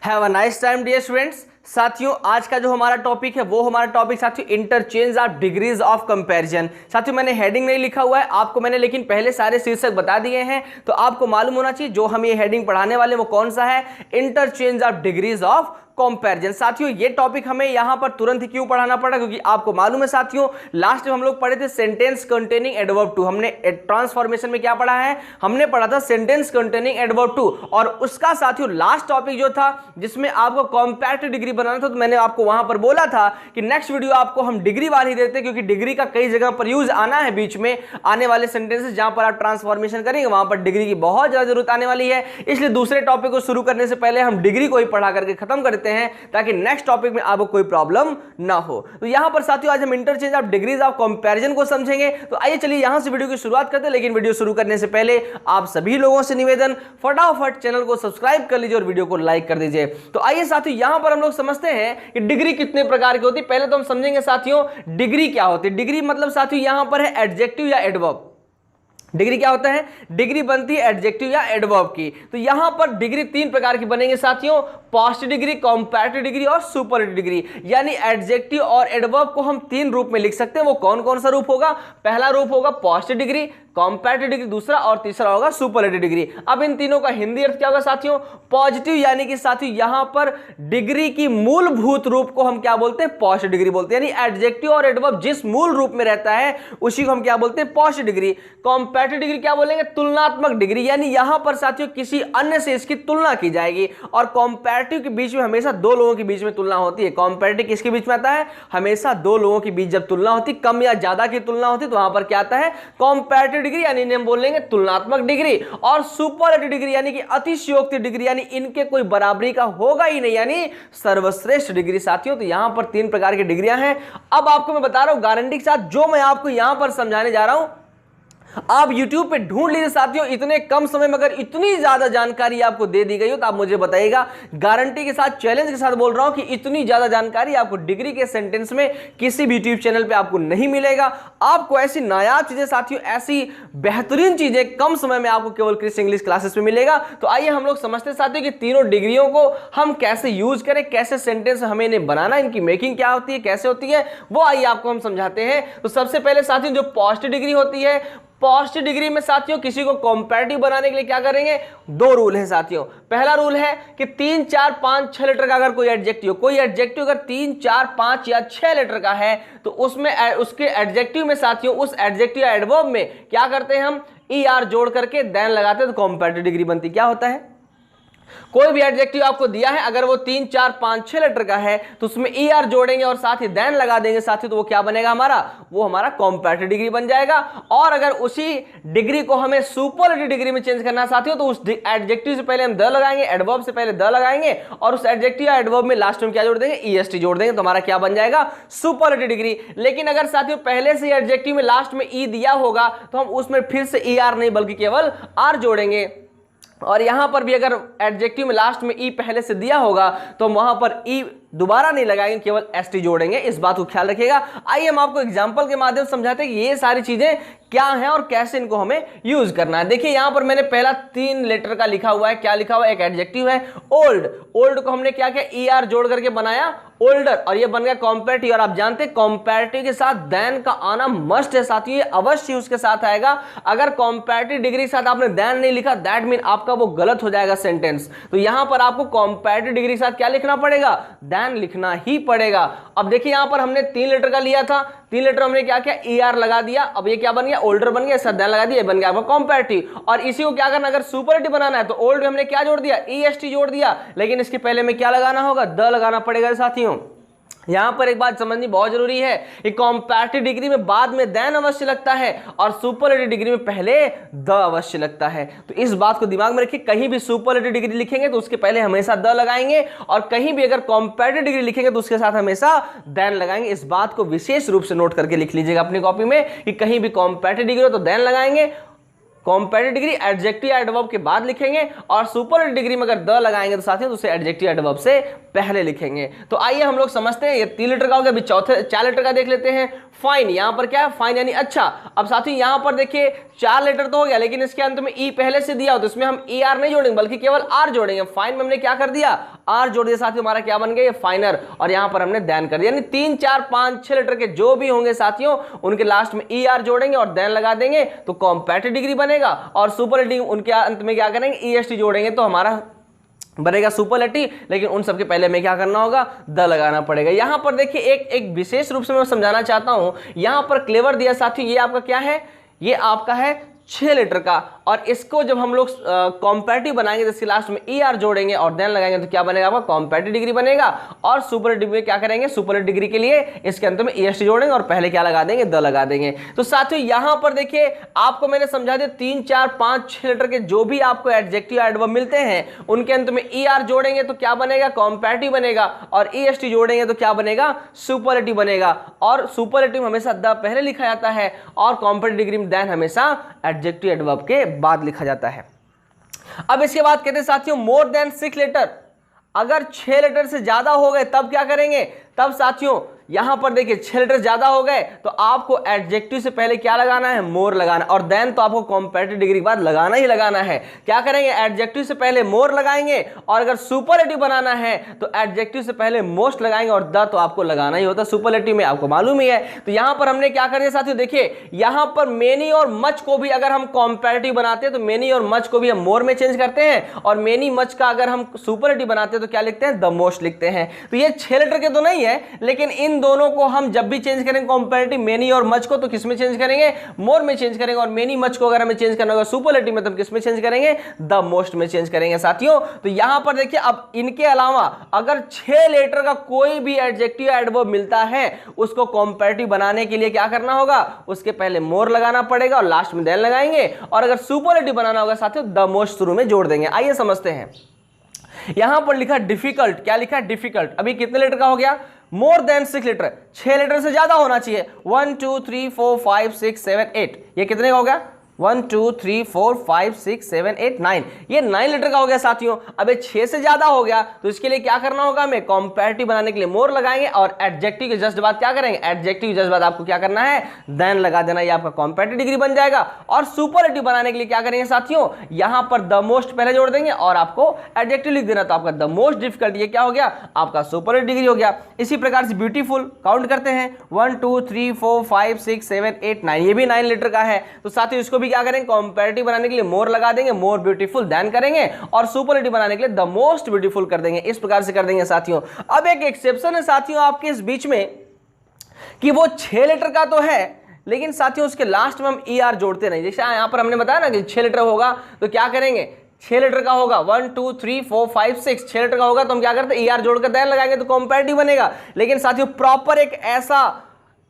Have a nice time dear students. साथियों आज का जो हमारा टॉपिक है वो हमारा टॉपिक साथियों interchange of degrees of comparison. साथियों मैंने हेडिंग नहीं लिखा हुआ है आपको मैंने, लेकिन पहले सारे शीर्षक बता दिए हैं, तो आपको मालूम होना चाहिए जो हम ये हेडिंग पढ़ाने वाले वो कौन सा है, interchange of degrees of comparison. साथियों ये टॉपिक हमें यहां पर तुरंत ही क्यों पढ़ाना पड़ा, क्योंकि आपको मालूम है साथियों लास्ट में हम लोग पढ़े थे सेंटेंस कंटेनिंग एडवर्ब टू। हमने ट्रांसफॉर्मेशन में क्या पढ़ा है, हमने पढ़ा था सेंटेंस कंटेनिंग एडवर्ब टू, और उसका साथियों लास्ट टॉपिक जो था जिसमें आपको कंपैरेटिव डिग्री बनाना था, तो मैंने आपको वहां पर बोला था कि नेक्स्ट वीडियो आपको हम डिग्री वाली देते, क्योंकि डिग्री का कई जगह पर यूज आना है, बीच में आने वाले सेंटेंसेस जहां पर आप ट्रांसफॉर्मेशन करेंगे वहां पर डिग्री की बहुत ज्यादा जरूरत आने वाली है। इसलिए दूसरे टॉपिक को शुरू करने से पहले हम डिग्री को ही पढ़ा करके खत्म करते हैं, ताकि नेक्स्ट टॉपिक में आपको कोई प्रॉब्लम ना हो। तो यहां पर साथियों आज हम interchange of degrees of comparison को समझेंगे। तो आइए चलिए यहां से वीडियो की शुरुआत करते हैं, लेकिन वीडियो शुरू करने से पहले आप सभी लोगों से निवेदन, फटाफट चैनल को सब्सक्राइब कर लीजिए और वीडियो को लाइक कर दीजिए। तो आइए साथियों यहां पर हम लोग समझते हैं कि डिग्री कितने प्रकार की होती है। पहले तो हम समझेंगे साथियों डिग्री क्या होती है। डिग्री मतलब साथियों यहां पर है एडजेक्टिव या एडवर्ब। डिग्री क्या होता है, डिग्री बनती है एडजेक्टिव या एडवर्ब की। तो यहां पर डिग्री तीन प्रकार की बनेंगे साथियों, पॉजिटिव डिग्री, कंपैरेटिव डिग्री और सुपरलेटिव डिग्री। यानी एडजेक्टिव और एडवर्ब को हम तीन रूप में लिख सकते हैं। वो कौन कौन सा रूप होगा, पहला रूप होगा पॉजिटिव डिग्री, कंपैरेटिव डिग्री दूसरा, और तीसरा होगा सुपरलेटिव डिग्री। अब इन तीनों का हिंदी अर्थ क्या होगा साथियों, पॉजिटिव यानी कि साथियों यहां पर डिग्री की मूलभूत रूप को हम क्या बोलते हैं, पॉजिटिव डिग्री बोलते हैं। यानी एडजेक्टिव और एडवर्ब जिस मूल रूप में रहता है उसी को हम क्या बोलते हैं, पॉजिटिव डिग्री। कंपैरेटिव डिग्री क्या बोलेंगे, तुलनात्मक डिग्री, यानी यहां पर साथियों किसी अन्य से इसकी तुलना की जाएगी। और कंपैरेटिव के बीच में हमेशा दो लोगों के बीच में तुलना होती है। कंपैरेटिव किसके बीच में आता है, हमेशा दो लोगों के बीच जब तुलना होती, कम या ज्यादा की तुलना होती, तो वहां पर क्या आता है, कंपैरेटिव डिग्री, यानी हम बोलेंगे तुलनात्मक डिग्री। और सुपरलेटिव डिग्री यानी कि अतिशयोक्ति डिग्री, यानी इनके कोई बराबरी का होगा ही नहीं, यानी सर्वश्रेष्ठ डिग्री साथियों। तो यहां पर तीन प्रकार की डिग्रियां हैं। अब आपको मैं बता रहा हूं गारंटी के साथ, जो मैं आपको यहां पर समझाने जा रहा हूं आप YouTube पे ढूंढ लीजिए साथियों। इतने कम समय में अगर इतनी ज्यादा जानकारी आपको दे दी गई हो तो आप मुझे बताइएगा, गारंटी के साथ चैलेंज के साथ बोल रहा हूं कि इतनी ज्यादा जानकारी आपको डिग्री के सेंटेंस में किसी भी YouTube चैनल पे आपको नहीं मिलेगा। आपको ऐसी नायाब चीजें साथियों, ऐसी बेहतरीन चीजें कम समय में आपको केवल क्रिस इंग्लिश क्लासेस में मिलेगा। तो आइए हम लोग समझते साथियों कि तीनों डिग्रियों को हम कैसे यूज करें, कैसे सेंटेंस हमें इन्हें बनाना, इनकी मेकिंग क्या होती है, कैसे होती है, वो आइए आपको हम समझाते हैं। तो सबसे पहले साथियों जो पॉजिटिव डिग्री होती है, पॉजिटिव डिग्री में साथियों किसी को कंपैरेटिव बनाने के लिए क्या करेंगे, दो रूल है साथियों। पहला रूल है कि 3, 4, 5, 6 लेटर का अगर कोई एडजेक्टिव अगर 3, 4, 5 या 6 लेटर का है तो उसमें उसके एडजेक्टिव में साथियों उस एडजेक्टिव या एडवर्ब में क्या करते हैं, हम ER जोड़ करके देन लगाते हैं, तो कंपैरेटिव डिग्री बनती। क्या होता है, कोई भी एडजेक्टिव आपको दिया है अगर वो 3, 4, 5, 6 लेटर का है तो उसमें ER जोड़ेंगे और साथ ही देन लगा देंगे साथियों, तो वो क्या बनेगा हमारा, वो हमारा कंपैरेटिव डिग्री बन जाएगा। और अगर उसी डिग्री को हमें सुपरलेटिव डिग्री में चेंज करना साथियों तो उस एडजेक्टिव से पहले हम द लगाएंगे, एडवर्ब से पहले द लगाएंगे और उस एडजेक्टिव या एडवर्ब में लास्ट में क्या जोड़ देंगे, EST जोड़ देंगे, तो हमारा क्या बन जाएगा, सुपरलेटिव डिग्री। लेकिन अगर साथियों पहले से एडजेक्टिव में लास्ट में E दिया होगा तो हम उसमें फिर से ER नहीं बल्कि केवल R जोड़ेंगे। और यहां पर भी अगर एडजेक्टिव में लास्ट में ई पहले से दिया होगा तो वहां पर ई दोबारा नहीं लगाएंगे, केवल एसटी जोड़ेंगे। इस बात को ख्याल रखिएगा। आइए हम आपको एग्जांपल के माध्यम से समझाते हैं कि ये सारी चीजें क्या हैं और कैसे इनको हमें यूज करना है। देखिए यहां पर मैंने पहला 3 लेटर का लिखा हुआ है, क्या लिखा हुआ है, एक एडजेक्टिव है ओल्ड। ओल्ड को हमने क्या किया, ER जोड़ करके बनाया ओल्डर, और ये बन गया कंपैरेटिव। और आप जानते हैं कंपैरेटिव के साथ देन का आना मस्ट है साथियों, ये अवश्य उसके साथ आएगा। अगर कंपैरेटिव डिग्री के साथ आपने देन नहीं लिखा दैट मीन आपका वो गलत हो जाएगा सेंटेंस। तो यहां पर आपको कंपैरेटिव डिग्री के साथ क्या लिखना पड़ेगा, देन लिखना ही पड़ेगा। अब देखिए यहां पर हमने 3 लेटर का लिया था, 3 लेटर हमने क्या किया, ER लगा दिया। अब ये क्या बन गया, ओल्डर बन गया, देन लगा दिया, बन गया आपका कंपैरेटिव। और इसी को क्या करना, अगर सुपरलेटिव बनाना है तो ओल्ड में हमने क्या जोड़ दिया, EST जोड़ दिया, लेकिन इसके पहले में क्या लगाना होगा, द लगाना पड़ेगा साथियों। यहां पर एक बात समझनी बहुत जरूरी है कि कंपैरेटिव डिग्री में बाद में देन अवश्य लगता है और सुपरलेटिव डिग्री में पहले द अवश्य लगता है। तो इस बात को दिमाग में रखिए, कहीं भी सुपरलेटिव डिग्री लिखेंगे तो उसके पहले हमेशा द लगाएंगे, और कहीं भी अगर कंपैरेटिव डिग्री लिखेंगे तो उसके साथ हमेशा देन लगाएंगे। इस बात को विशेष रूप से नोट करके लिख लीजिएगा अपनी कॉपी में कि कहीं भी कंपैरेटिव डिग्री हो तो देन लगाएंगे, कॉम्पैरेटिव डिग्री एडजेक्टिव एडवर्ब के बाद लिखेंगे, और सुपरलेटिव डिग्री में अगर द लगाएंगे तो साथियों उसे एडजेक्टिव एडवर्ब से पहले लिखेंगे। तो आइए हम लोग समझते हैं, ये 3 लेटर का हो गया। अभी 4 लेटर का देख लेते हैं। फाइन, यहां पर क्या है, फाइन यानी अच्छा। अब साथियों यहां पर देखिए 4 लेटर तो हो गया, लेकिन इसके अंत में ई पहले से दिया हो तो इसमें हम ई आर नहीं जोड़ेंगे बल्कि केवल आर जोड़ेंगे। फाइन में हमने क्या कर दिया, आर जोड़ दिया साथियों, हमारा क्या बन गया, ये फाइनर, और यहां पर हमने देन कर दिया। यानी 3, 4, 5, 6 लेटर के जो भी होंगे साथियों उनके लास्ट में ई आर जोड़ेंगे और देन लगा देंगे तो कॉम्पैरेटिव डिग्री बनेगा, और सुपरलेटिव उनके अंत में क्या करेंगे, ईएसटी जोड़ेंगे तो हमारा बनेगा सुपरलेटिव। लेकिन उन सबके पहले में क्या करना होगा, द लगाना पड़ेगा। यहां पर देखिए एक विशेष रूप से मैं समझाना चाहता हूं, यहां पर क्लेवर दिया साथियों, ये आपका क्या है, ये आपका है 6 लेटर का, और इसको जब हम लोग कॉम्पैरेटिव बनाएंगे तो इसके लास्ट में ई आर जोड़ेंगे और देन लगाएंगे तो क्या बनेगा, आपका कॉम्पैरेटिव डिग्री बनेगा। और सुपरलेटिव में क्या करेंगे, सुपरलेटिव डिग्री के लिए इसके अंत में ईएसटी जोड़ेंगे और पहले क्या लगा देंगे, द लगा देंगे। तो साथियों यहां पर देखिए आपको मैंने समझा दिया, 3, 4, 5, 6 लेटर के जो भी आपको एडजेक्टिव एडवर्ब मिलते हैं उनके अंत में ई आर जोड़ेंगे तो क्या बनेगा, कॉम्पैरेटिव बनेगा, और ईएसटी जोड़ेंगे तो क्या बनेगा, सुपरलेटिव बनेगा। और सुपरलेटिव हमेशा द पहले लिखा जाता है और कॉम्पैरेटिव डिग्री में देन हमेशा एडजेक्टिव एडवर्ब के बाद लिखा जाता है। अब इसके बाद कहते हैं साथियों मोर देन 6 लेटर, अगर 6 लेटर से ज्यादा हो गए तब क्या करेंगे, तब साथियों यहां पर देखिए 6 लेटर ज्यादा हो गए तो आपको एडजेक्टिव से पहले क्या लगाना है, मोर लगाना, और देन तो आपको कॉम्पैरेटिव डिग्री के बाद लगाना ही लगाना है। क्या करेंगे, एडजेक्टिव से पहले मोर लगाएंगे, और अगर सुपरलेटिव बनाना है तो एडजेक्टिव से पहले मोस्ट लगाएंगे, और द तो आपको लगाना ही होता है सुपरलेटिव में, आपको मालूम ही है। तो यहां पर हमने क्या कर दिया साथियों, देखिए यहां पर मेनी और मच को भी अगर हम कॉम्पैरेटिव बनाते हैं तो मेनी और मच को भी हम मोर में चेंज करते हैं, और मेनी मच का अगर हम सुपरलेटिव बनाते हैं तो क्या लिखते हैं, द मोस्ट लिखते हैं। तो ये 6 लेटर के तो नहीं है, लेकिन इन दोनों को हम जब भी चेंज करेंगे कॉम्पैरेटिव मेनी और मच को तो किस में चेंज करेंगे, मोर में चेंज करेंगे, और मेनी मच को अगर हमें चेंज करना होगा सुपरलेटिव में तो हम किस में चेंज करेंगे, द मोस्ट में चेंज करेंगे साथियों। तो यहां पर देखिए अब इनके अलावा अगर 6 लेटर का कोई भी एडजेक्टिव एडवर्ब मिलता है उसको कॉम्पैरेटिव बनाने के लिए क्या करना होगा, उसके पहले मोर लगाना पड़ेगा और लास्ट में देन लगाएंगे, और अगर सुपरलेटिव बनाना होगा साथियों द मोस्ट शुरू में जोड़ देंगे। आइए समझते हैं, यहां पर लिखा डिफिकल्ट, क्या लिखा है, डिफिकल्ट। अभी कितने लेटर का हो गया, मोर देन 6 लेटर, 6 लेटर से ज्यादा होना चाहिए। 1 2 3 4 5 6 7 8, ये कितने का हो गया, 1 2 3 4 5 6 7 8 9, ये 9 लेटर का हो गया साथियों। अब 6 से ज्यादा हो गया तो इसके लिए क्या करना होगा, हमें कॉम्पैरेटिव बनाने के लिए मोर लगाएंगे, और एडजेक्टिव के जस्ट बाद क्या करेंगे, एडजेक्टिव जस्ट बाद आपको क्या करना है, देन लगा देना, ये आपका कॉम्पैरेटिव डिग्री बन जाएगा। और सुपरलेटिव बनाने के लिए क्या करेंगे साथियों, यहां पर द मोस्ट पहले जोड़ देंगे और आपको एडजेक्टिव लिख देना, तो आपका द मोस्ट डिफिकल्ट ये क्या हो गया, आपका सुपरलेटिव डिग्री हो गया। इसी प्रकार से ब्यूटीफुल काउंट करते हैं, 1 2 3 4 5 6 7 8 9, ये भी 9 लेटर का है। तो साथियों इसको क्या करेंगे, कॉम्पैरेटिव बनाने के लिए मोर लगा देंगे, मोर ब्यूटीफुल देन करेंगे, और सुपरलेटिव बनाने के लिए द मोस्ट ब्यूटीफुल कर देंगे। इस प्रकार से कर देंगे साथियों। अब एक एक्सेप्शन है साथियों आपके इस बीच में कि वो 6 लेटर का तो है, लेकिन साथियों उसके लास्ट में हम ई आर जोड़ते नहीं। जैसे यहां पर हमने बताया ना कि 6 लेटर होगा तो क्या करेंगे, 6 लेटर का होगा 1 2 3 4 5 6, 6 लेटर का होगा तो हम क्या करते हैं, ई आर जोड़कर देन लगाएंगे तो कॉम्पैरेटिव बनेगा। लेकिन साथियों प्रॉपर एक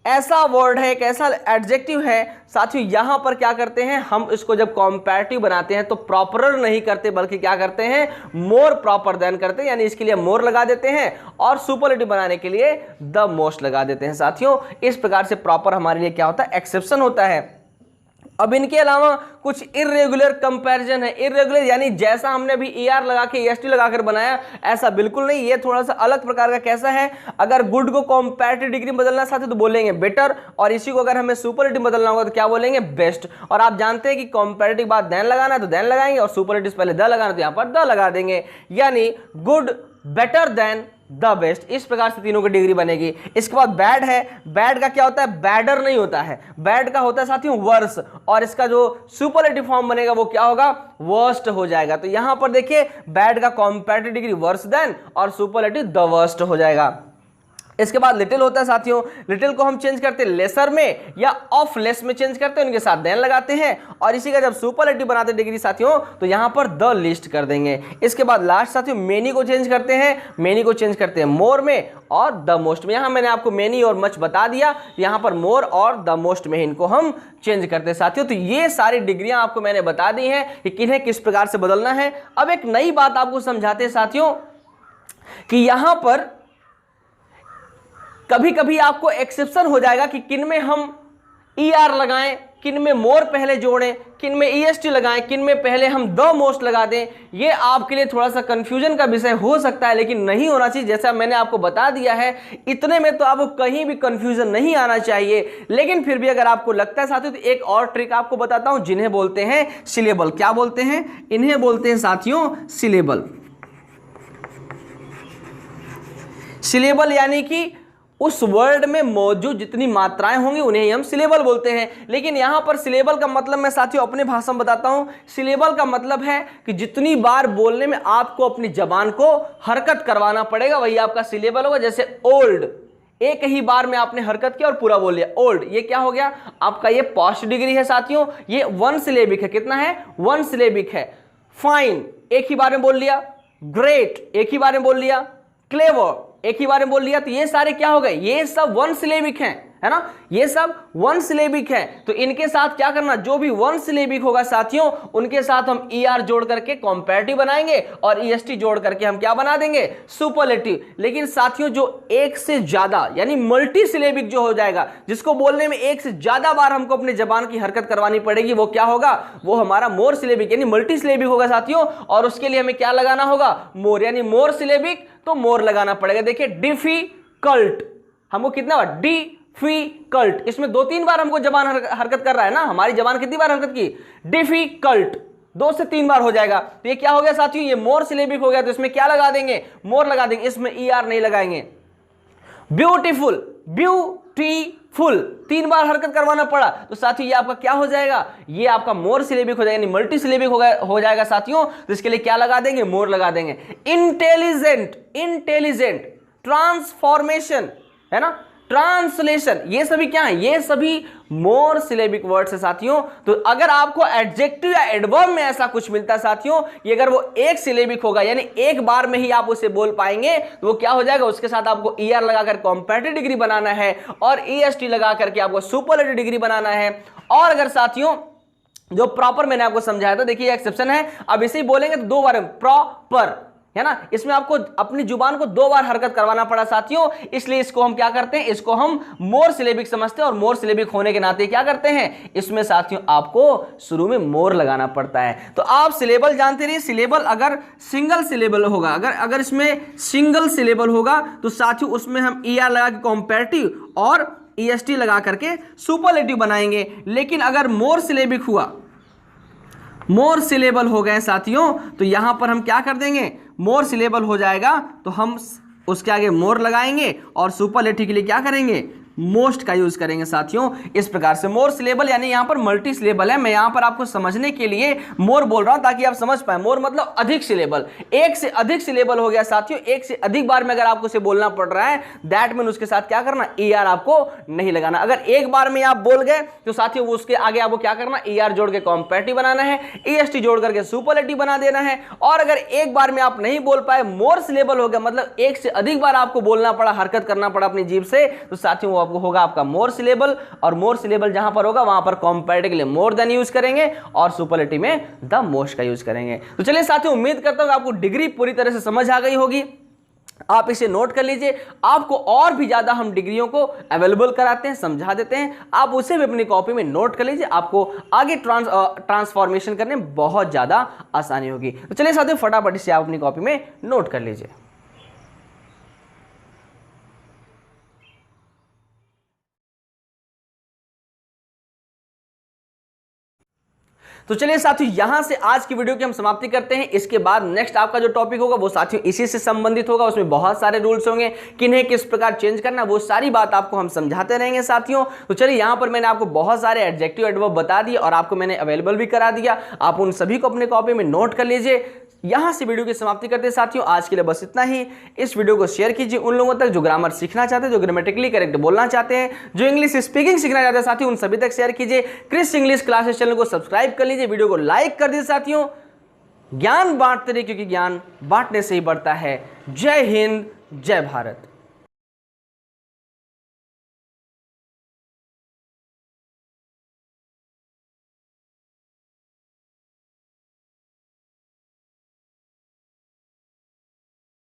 ऐसा वर्ड है, एक ऐसा एडजेक्टिव है साथियों, यहां पर क्या करते हैं हम इसको जब कॉम्पैरेटिव बनाते हैं तो प्रॉपर नहीं करते बल्कि क्या करते हैं, मोर प्रॉपर देन करते हैं, यानी इसके लिए मोर लगा देते हैं और सुपरलेटिव बनाने के लिए द मोस्ट लगा देते हैं साथियों। इस प्रकार से प्रॉपर हमारे लिए क्या होता है, एक्सेप्शन होता है। अब इनके अलावा कुछ इर्रेगुलर कंपैरिजन है। इर्रेगुलर यानी जैसा हमने अभी ईआर लगा के ईएसटी लगाकर बनाया ऐसा बिल्कुल नहीं, ये थोड़ा सा अलग प्रकार का। कैसा है, अगर गुड को कंपैरेटिव डिग्री में बदलना चाहते तो बोलेंगे बेटर, और इसी को अगर हमें सुपरलेटिव बदलना होगा तो क्या बोलेंगे, बेस्ट। और आप जानते हैं कि कंपैरेटिव बाद देन लगाना है तो देन लगाएंगे, और सुपरलेटिव पहले द लगाना तो यहां पर द लगा देंगे, यानी good better than the best. इस प्रकार से तीनों की डिग्री बनेगी। इसके बाद बैड है। बैड का क्या होता है, बैडर नहीं होता है, बैड का होता है साथियों वर्स, और इसका जो सुपरलेटिव फॉर्म बनेगा वो क्या होगा, वर्स्ट हो जाएगा। तो यहां पर देखिए बैड का कंपैरेटिव डिग्री वर्स देन और सुपरलेटिव द वर्स्ट हो जाएगा। इसके बाद लिटिल होता है साथियों, लिटिल को हम चेंज करते हैं लेसर में या ऑफ लेस में चेंज करते हैं, उनके साथ देन लगाते हैं, और इसी का जब सुपरलेटिव बनाते हैं डिग्री साथियों तो यहां पर द लिस्ट कर देंगे। इसके बाद लास्ट साथियों मेनी को चेंज करते हैं, मेनी को चेंज करते हैं मोर में और द मोस्ट में। यहां मैंने आपको मेनी और मच बता दिया, यहां पर मोर और द मोस्ट में इनको हम चेंज करते हैं साथियों। तो ये सारी डिग्रियां आपको मैंने बता दी हैं कि किन्हें किस प्रकार से बदलना है। अब एक नई बात आपको समझाते हैं साथियों कि यहां पर कभी कभी आपको एक्सेप्शन हो जाएगा कि किन में हम ई आर लगाएं, किन में मोर पहले जोड़ें, किन में ईएसटी लगाएं, किन में पहले हम द मोस्ट लगा दें, ये आपके लिए थोड़ा सा कंफ्यूजन का विषय हो सकता है, लेकिन नहीं होना चाहिए। जैसा मैंने आपको बता दिया है, इतने में तो आपको कहीं भी कंफ्यूजन नहीं आना चाहिए। लेकिन फिर भी अगर आपको लगता है साथियों, तो एक और ट्रिक आपको बताता हूं, जिन्हें बोलते हैं सिलेबल। क्या बोलते हैं? इन्हें बोलते हैं साथियों सिलेबल। सिलेबल यानी कि उस वर्ड में मौजूद जितनी मात्राएं होंगी उन्हें हम सिलेबल बोलते हैं। लेकिन यहां पर सिलेबल का मतलब मैं साथियों अपने भाषा में बताता हूं। सिलेबल का मतलब है कि जितनी बार बोलने में आपको अपनी जबान को हरकत करवाना पड़ेगा, वही आपका सिलेबल होगा। जैसे ओल्ड, एक ही बार में आपने हरकत किया और पूरा बोल लिया ओल्ड, ये क्या हो गया आपका? ये पास्ट डिग्री है साथियों, ये वन सिलेबिक है। कितना है? वन सिलेबिक है। फाइन, एक ही बार में बोल लिया। ग्रेट, एक ही बार में बोल लिया। क्लेवर, एक ही बार में बोल लिया। तो ये सारे क्या हो गए? ये सब वन सिलेबिक हैं, है ना? ये सब वन सिलेबिक है। तो इनके साथ क्या करना, जो भी वन सिलेबिक होगा साथियों, उनके साथ हम ईआर जोड़ करके कॉम्पैरेटिव बनाएंगे और ईएसटी जोड़ करके हम क्या बना देंगे? सुपरलेटिव। लेकिन साथियों जो एक से ज्यादा यानी मल्टी सिलेबिक जो हो जाएगा, जिसको बोलने में एक से ज्यादा बार हमको अपने जबान की हरकत करवानी पड़ेगी, वो क्या होगा? वो हमारा मोर सिलेबिक यानी मल्टी सिलेबिक होगा साथियों। और उसके लिए हमें क्या लगाना होगा? मोर, यानी मोर सिलेबिक तो मोर लगाना पड़ेगा। देखिए डिफिकल्ट, हमको कितना? डिफिकल्ट, इसमें 2-3 बार हमको जबान हरकत कर रहा है ना। हमारी जबान कितनी बार हरकत की? डिफिकल्ट, 2 से 3 बार हो जाएगा। तो ये क्या हो गया साथियों? ये मोर सिलेबिक हो गया। तो इसमें क्या लगा देंगे? मोर लगा देंगे, इसमें ईआर नहीं लगाएंगे। ब्यूटीफुल, ब्यूटीफुल, 3 बार हरकत करवाना पड़ा, तो साथियों ये आपका क्या हो जाएगा? ये आपका मोर सिलेबिक हो जाएगा, यानी मल्टी सिलेबिक हो जाएगा साथियों। तो इसके लिए क्या लगा देंगे? मोर लगा देंगे। इंटेलिजेंट, इंटेलिजेंट, ट्रांसफॉर्मेशन, है ना, ट्रांसलेशन, ये सभी क्या है? ये सभी मोर सिलेबिक वर्ड्स है साथियों। तो अगर आपको एडजेक्टिव या एडवर्ब में ऐसा कुछ मिलता है साथियों, ये अगर वो एक सिलेबिक होगा यानी एक बार में ही आप उसे बोल पाएंगे, तो वो क्या हो जाएगा? उसके साथ आपको ईआर लगाकर कॉम्पैरेटिव डिग्री बनाना है और ईएसटी लगा करके आपको सुपरलेटिव डिग्री बनाना है। और अगर साथियों जो प्रॉपर मैंने आपको समझाया था, देखिए एक्सेप्शन है, अब इसे ही बोलेंगे तो 2 बार प्रॉपर, है ना, इसमें आपको अपनी जुबान को 2 बार हरकत करवाना पड़ा साथियों। इसलिए इसको हम क्या करते हैं? इसको हम मोर सिलेबिक समझते हैं। और मोर सिलेबिक होने के नाते क्या करते हैं? इसमें साथियों आपको शुरू में मोर लगाना पड़ता है। तो आप सिलेबल जानते रहिए। सिलेबल अगर सिंगल सिलेबल होगा, अगर इसमें सिंगल सिलेबल होगा तो साथियों उसमें हम ईआर लगा के कॉम्पैरेटिव और ईएसटी लगा करके सुपरलेटिव बनाएंगे। लेकिन अगर मोर सिलेबिक हुआ, मोर सिलेबल हो गए साथियों, तो यहां पर हम क्या कर देंगे? मोर सिलेबल हो जाएगा तो हम उसके आगे मोर लगाएंगे और सुपरलेटिव के लिए क्या करेंगे? मोस्ट का यूज करेंगे साथियों। इस प्रकार से मोर सिलेबल यानी यहां पर मल्टी सिलेबल है। मैं यहां पर आपको समझने के लिए मोर बोल रहा हूं ताकि आप समझ पाए। मोर मतलब अधिक सिलेबल, एक से अधिक सिलेबल हो गया साथियों। एक से अधिक बार में अगर आपको इसे बोलना पड़ रहा है, दैट मीन उसके साथ क्या करना? ईआर आपको नहीं लगाना। अगर एक बार में आप बोल गए तो साथियों उसके आगे आपको क्या करना? ईआर जोड़ के कॉम्पैरेटिव बनाना है, ईएसटी जोड़ करके सुपरलेटिव बना देना है। और अगर एक बार में आप नहीं बोल पाए, मोर सिलेबल हो गया मतलब एक से अधिक बार आपको बोलना पड़ा, हरकत करना पड़ा अपनी जीभ से, तो साथियों वो आपको होगा आपका मोर सिलेबल। और मोर सिलेबल जहां पर होगा वहां पर कॉम्पैरेटिव के लिए मोर देन यूज करेंगे और सुपरलेटिव में द मोस्ट का यूज करेंगे। तो चलिए साथियों, उम्मीद करता हूं आपको डिग्री पूरी तरह से समझ आ गई होगी। आप इसे नोट कर लीजिए। आपको और भी ज्यादा हम डिग्रियों को अवेलेबल कराते हैं, समझा देते हैं, आप उसे भी अपनी कॉपी में नोट कर लीजिए। आपको आगे ट्रांसफॉर्मेशन करने में बहुत ज्यादा आसानी होगी। तो चलिए साथियों, फटाफट से आप अपनी कॉपी में नोट कर लीजिए। तो चलिए साथियों, यहां से आज की वीडियो की हम समाप्ति करते हैं। इसके बाद नेक्स्ट आपका जो टॉपिक होगा वो साथियों इसी से संबंधित होगा। उसमें बहुत सारे रूल्स होंगे, किन्हें किस प्रकार चेंज करना, वो सारी बात आपको हम समझाते रहेंगे साथियों। तो चलिए, यहां पर मैंने आपको बहुत सारे एडजेक्टिव एडवर्ब बता दिए और आपको मैंने अवेलेबल भी करा दिया। आप उन सभी को अपने कॉपी में नोट कर लीजिए। यहां से वीडियो की समाप्ति करते हैं साथियों। आज के लिए बस इतना ही। इस वीडियो को शेयर कीजिए उन लोगों तक जो ग्रामर सीखना चाहते हैं, जो ग्रामेटिकली करेक्ट बोलना चाहते हैं, जो इंग्लिश स्पीकिंग सीखना चाहते हैं साथियों, उन सभी तक शेयर कीजिए। क्रिस इंग्लिश क्लासेस चैनल को सब्सक्राइब कर लीजिए, वीडियो को लाइक कर दीजिए साथियों। ज्ञान बांटते रहिए क्योंकि ज्ञान बांटने से ही बढ़ता है। जय हिंद, जय भारत।